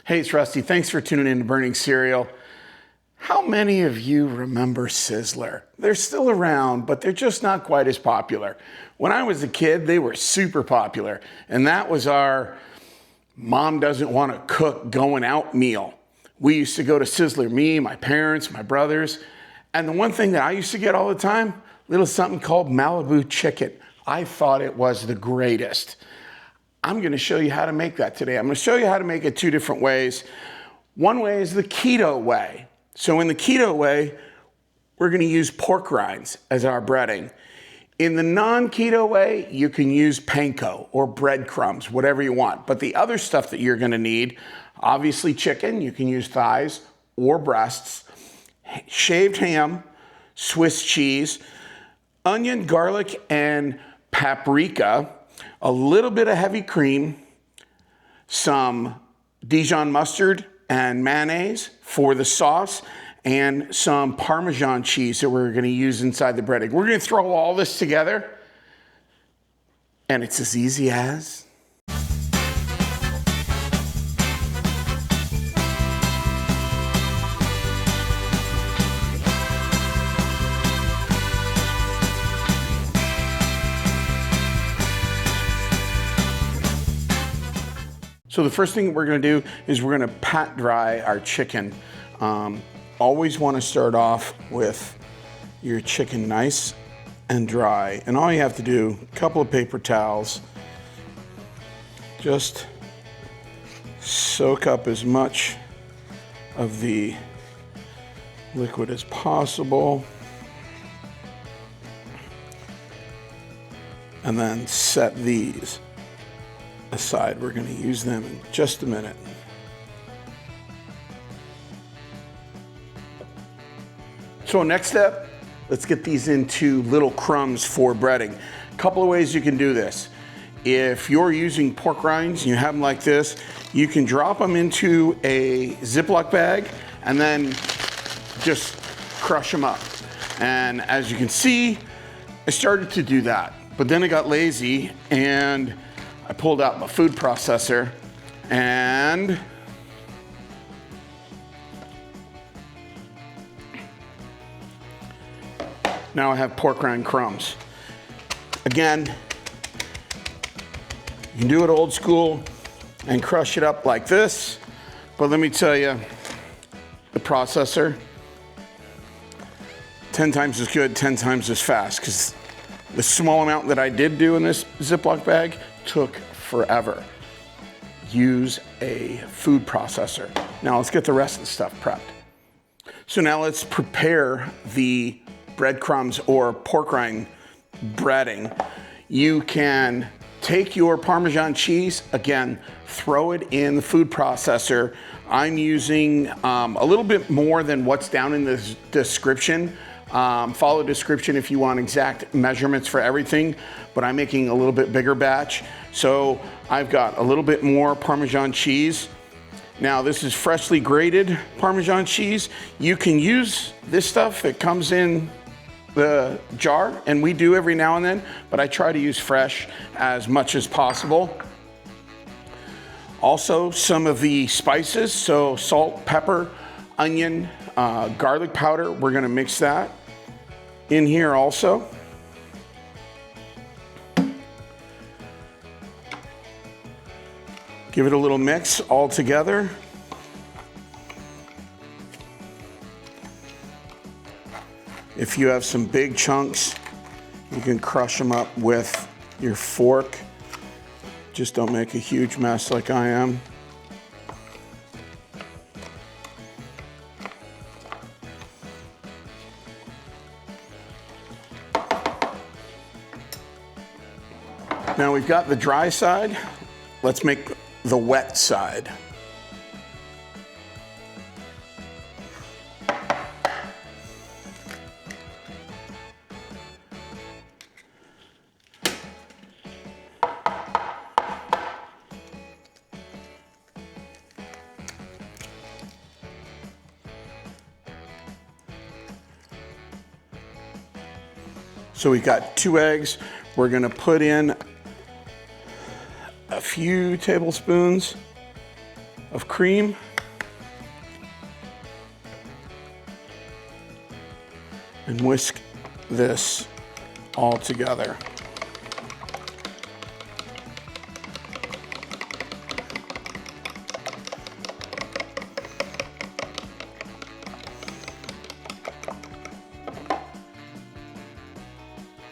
Hey, it's Rusty. Thanks for tuning in to Burning Cereal. How many of you remember Sizzler? They're still around, but they're just not quite as popular. When I was a kid, they were super popular, and that was our mom doesn't want to cook going out meal. We used to go to Sizzler, me, my parents, my brothers, and the one thing that I used to get all the time, little something called Malibu Chicken. I thought it was the greatest. I'm gonna show you how to make that today. I'm gonna show you how to make it two different ways. One way is the keto way. So in the keto way, we're gonna use pork rinds as our breading. In the non-keto way, you can use panko or breadcrumbs, whatever you want. But the other stuff that you're gonna need, obviously chicken, you can use thighs or breasts, shaved ham, Swiss cheese, onion, garlic, and paprika, a little bit of heavy cream, some Dijon mustard and mayonnaise for the sauce, and some Parmesan cheese that we're gonna use inside the breading. We're gonna throw all this together, and it's as easy as... So the first thing we're gonna do is we're gonna pat dry our chicken. Always wanna start off with your chicken nice and dry. And all you have to do, a couple of paper towels, just soak up as much of the liquid as possible. And then set these aside. We're going to use them in just a minute. So next step, let's get these into little crumbs for breading. A couple of ways you can do this. If you're using pork rinds and you have them like this, you can drop them into a Ziploc bag and then just crush them up. And as you can see, I started to do that, but then I got lazy and I pulled out my food processor and now I have pork rind crumbs. Again, you can do it old school and crush it up like this, but let me tell you, the processor, 10 times as good, 10 times as fast, because the small amount that I did do in this Ziploc bag took forever. Use a food processor. Now let's get the rest of the stuff prepped. So now let's prepare the breadcrumbs or pork rind breading. You can take your Parmesan cheese, again, throw it in the food processor. I'm using a little bit more than what's down in the description. Follow the description if you want exact measurements for everything, but I'm making a little bit bigger batch. So I've got a little bit more Parmesan cheese. Now this is freshly grated Parmesan cheese. You can use this stuff that comes in the jar, and we do every now and then, but I try to use fresh as much as possible. Also some of the spices, so salt, pepper, onion, garlic powder, we're gonna mix that in here also. Give it a little mix all together. If you have some big chunks, you can crush them up with your fork. Just don't make a huge mess like I am. Now we've got the dry side. Let's make the wet side. So we've got 2 eggs. We're gonna put in a few tablespoons of cream. And whisk this all together.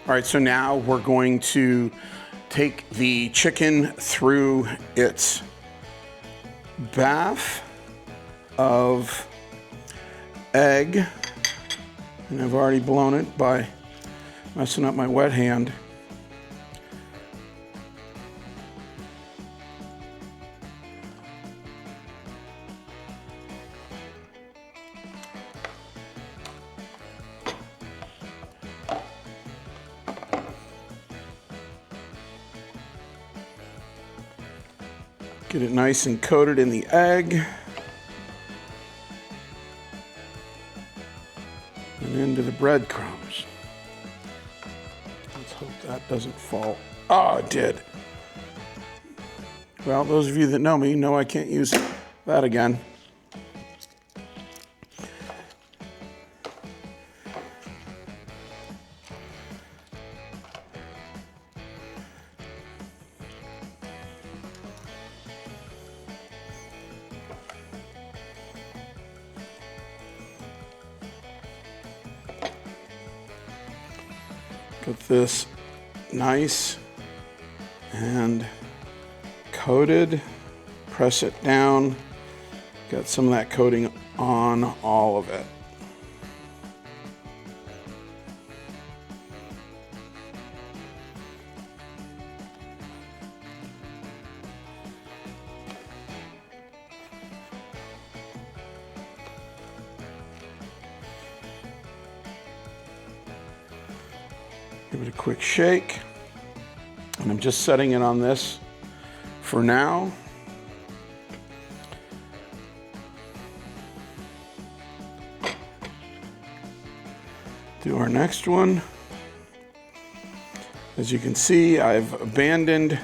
All right, so now we're going to take the chicken through its bath of egg. And I've already blown it by messing up my wet hand. Get it nice and coated in the egg. And into the breadcrumbs. Let's hope that doesn't fall. Oh, it did. Well, those of you that know me know I can't use that again. Get this nice and coated. Press it down. Got some of that coating on all of it. Give it a quick shake. And I'm just setting it on this for now. Do our next one. As you can see, I've abandoned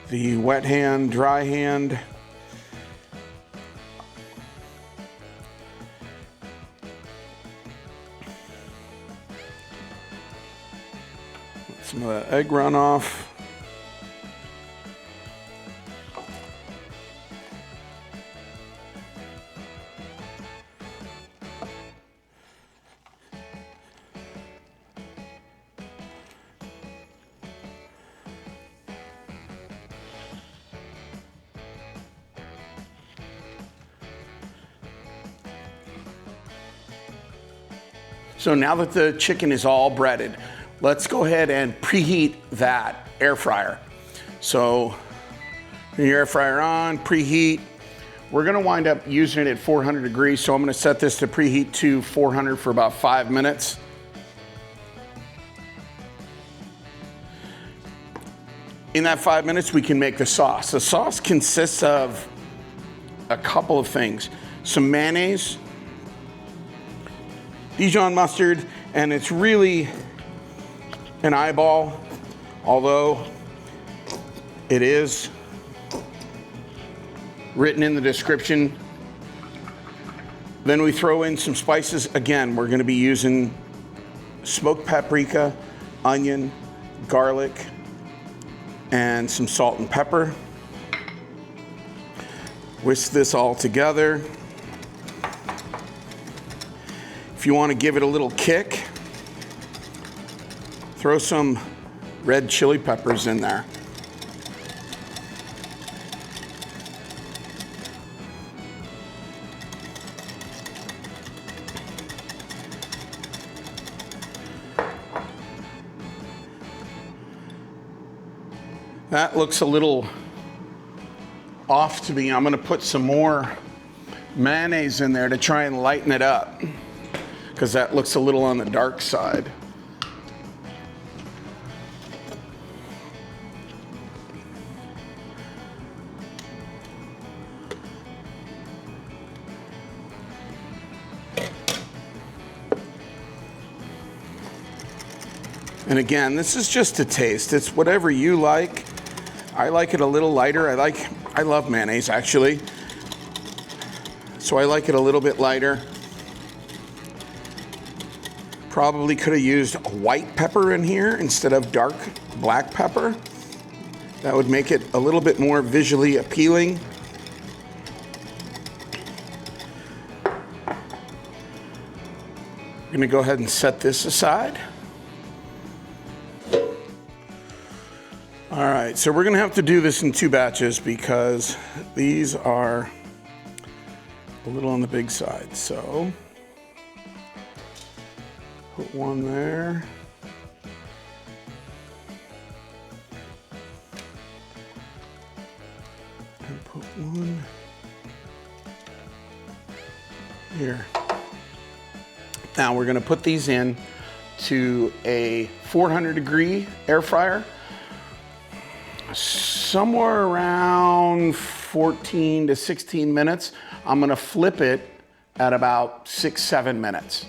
the wet hand, dry hand. Some of that egg runoff. So now that the chicken is all breaded, let's go ahead and preheat that air fryer. So your air fryer on, preheat. We're gonna wind up using it at 400 degrees, so I'm gonna set this to preheat to 400 for about 5 minutes. In that 5 minutes, we can make the sauce. The sauce consists of a couple of things. Some mayonnaise, Dijon mustard, and it's really an eyeball, although it is written in the description. Then we throw in some spices. Again, we're gonna be using smoked paprika, onion, garlic, and some salt and pepper. Whisk this all together. If you want to give it a little kick, throw some red chili peppers in there. That looks a little off to me. I'm going to put some more mayonnaise in there to try and lighten it up, because that looks a little on the dark side. And again, this is just a taste. It's whatever you like. I like it a little lighter. I love mayonnaise, actually. so I like it a little bit lighter. Probably could have used white pepper in here instead of dark black pepper. That would make it a little bit more visually appealing. I'm gonna go ahead and set this aside. All right, so we're gonna have to do this in 2 batches because these are a little on the big side. So put one there. And put one here. Now we're gonna put these in to a 400-degree air fryer, somewhere around 14 to 16 minutes. I'm gonna flip it at about 6-7 minutes.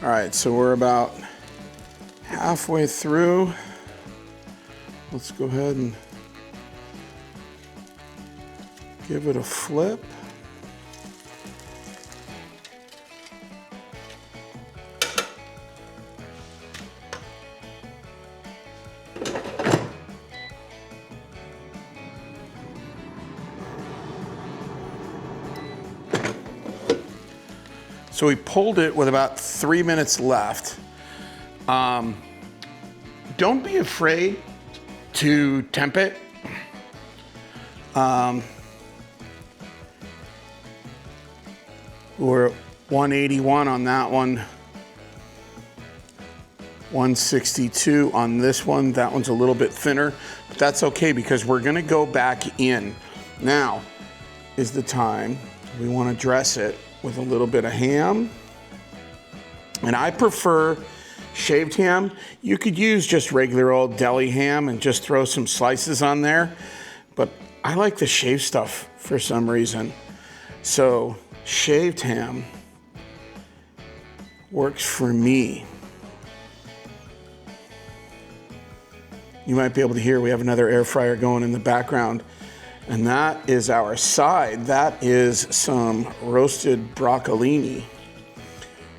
All right, so we're about halfway through. Let's go ahead and give it a flip. So we pulled it with about 3 minutes left. Don't be afraid to temp it. We're 181 on that one, 162 on this one. That one's a little bit thinner, but that's okay because we're gonna go back in. Now is the time we wanna dress it with a little bit of ham. And I prefer shaved ham. You could use just regular old deli ham and just throw some slices on there, but I like the shaved stuff for some reason. So shaved ham works for me. You might be able to hear we have another air fryer going in the background. And that is our side. That is some roasted broccolini.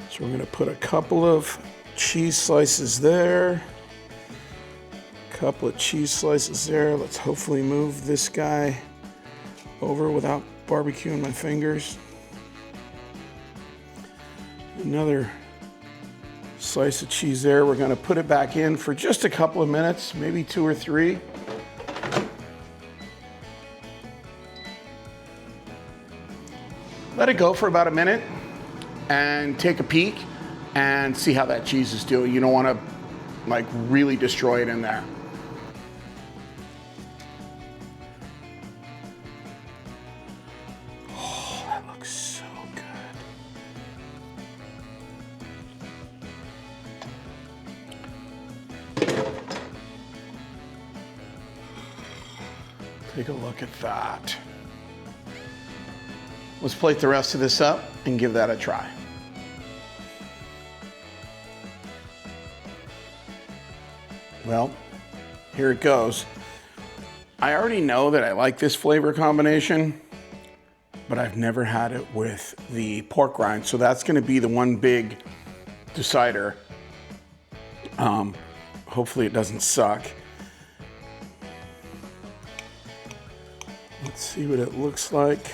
So we're gonna put a couple of cheese slices there. A couple of cheese slices there. Let's hopefully move this guy over without barbecuing my fingers. Another slice of cheese there. We're gonna put it back in for just a couple of minutes, maybe 2 or 3. Let it go for about a minute and take a peek and see how that cheese is doing. You don't want to like really destroy it in there. Oh, that looks so good. Take a look at that. Let's plate the rest of this up and give that a try. Well, here it goes. I already know that I like this flavor combination, but I've never had it with the pork rind, so that's gonna be the one big decider. Hopefully it doesn't suck. Let's see what it looks like.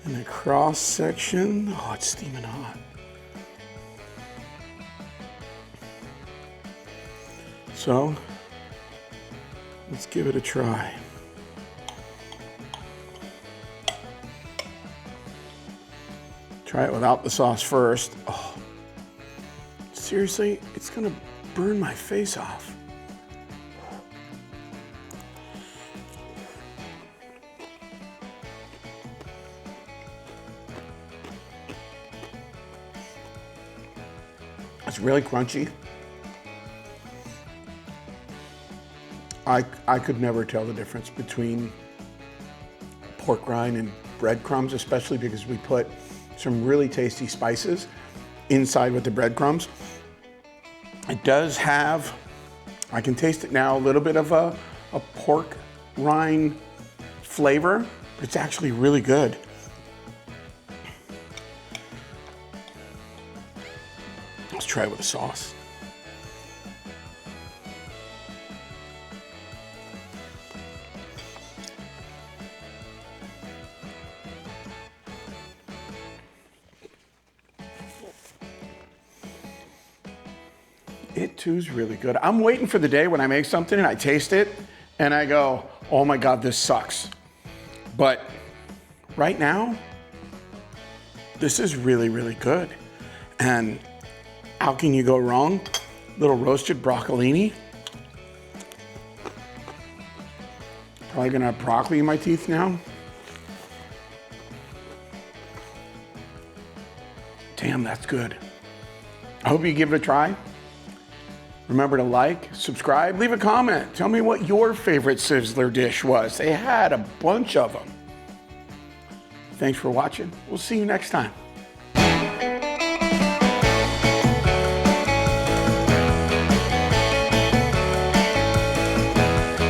In the cross section, oh, it's steaming hot. So, let's give it a try. Try it without the sauce first. Oh, seriously, it's gonna burn my face off. It's really crunchy. I could never tell the difference between pork rind and breadcrumbs, especially because we put some really tasty spices inside with the breadcrumbs. It does have, I can taste it now, a little bit of a pork rind flavor, but it's actually really good. Let's try it with a sauce. It too's really good. I'm waiting for the day when I make something and I taste it and I go, oh my God, this sucks. But right now, this is really, really good. And how can you go wrong? Little roasted broccolini. Probably gonna have broccoli in my teeth now. Damn, that's good. I hope you give it a try. Remember to like, subscribe, leave a comment. Tell me what your favorite Sizzler dish was. They had a bunch of them. Thanks for watching. We'll see you next time.